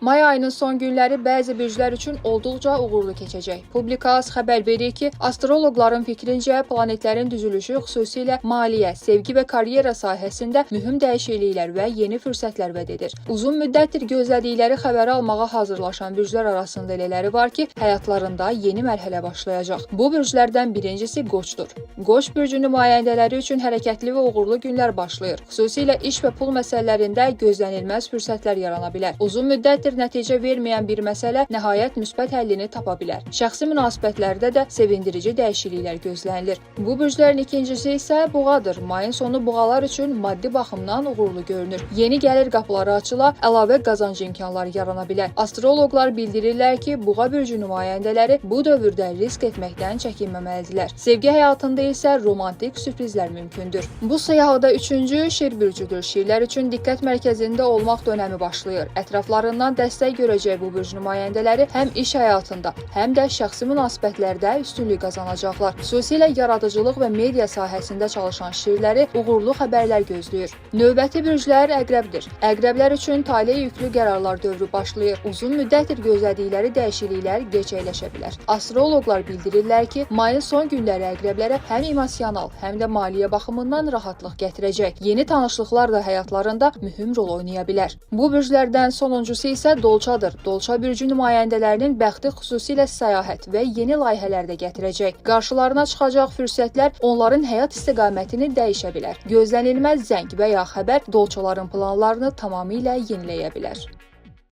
May ayının son günləri bəzi bürclər üçün olduqca uğurlu keçəcək. Publikas xəbər verir ki, astroloqların fikrincə planetlərin düzülüşü xüsusilə maliyyə, sevgi və karyera sahəsində mühüm dəyişikliklər və yeni fürsətlər vəd edir. Uzun müddətdir gözlədikləri xəbəri almağa hazırlaşan bürclər arasında elələri var ki, həyatlarında yeni mərhələ başlayacaq. Bu bürclərdən birincisi Qoçdur. Qoç bürcü nümayəndələri üçün hərəkətli və uğurlu günlər başlayır. Xüsusilə iş və pul məsələlərində gözlənilməz fürsətlər yarana bilər. Uzun müddətdir nəticə verməyən bir məsələ nəhayət müsbət həllini tapa bilər. Şəxsi münasibətlərdə də sevindirici dəyişikliklər gözlənilir. Bu bürclərin ikincisi isə Buğadır. Mayın sonu buğalar üçün maddi baxımdan uğurlu görünür. Yeni gəlir qapıları açıla, əlavə qazanc imkanları yarana bilər. Astroloqlar bildirirlər ki, Buğa bürcü nümayəndələri bu dövrdə risk etməkdən çəkinməməlidirlər. Sevgi həyatında isə romantik sürprizlər mümkündür. Bu siyahıda üçüncü Şir bürcüdür. Şirlər üçün diqqət mərkəzində olmaq dönəmi başlayır. Ətraflarından dəstək görəcək bu bürc nümayəndələri həm iş həyatında, həm də şəxsi münasibətlərdə üstünlük qazanacaqlar. Xüsusilə yaradıcılıq və media sahəsində çalışan şirləri uğurlu xəbərlər gözləyir. Növbəti bürclər Əqrəbdir. Əqrəblər üçün taley yüklü qərarlar dövrü başlayır. Uzun müddətdir gözlədikləri dəyişikliklər gerçəkləşə bilər. Astroloqlar bildirirlər ki, mayın son günləri Əqrəblərə həm emosional, həm də maliyyə baxımından rahatlıq gətirəcək. Yeni tanışlıqlar da həyatlarında mühüm rol oynaya bilər. Bu bürclərdən sonuncusu isə Dolçadır. Dolça bürcü nümayəndələrinin bəxti xüsusilə səyahət və yeni layihələr də gətirəcək. Qarşılarına çıxacaq fürsətlər onların həyat istiqamətini dəyişə bilər. Gözlənilməz zəng və ya xəbər Dolçaların planlarını tamamilə yeniləyə bilər.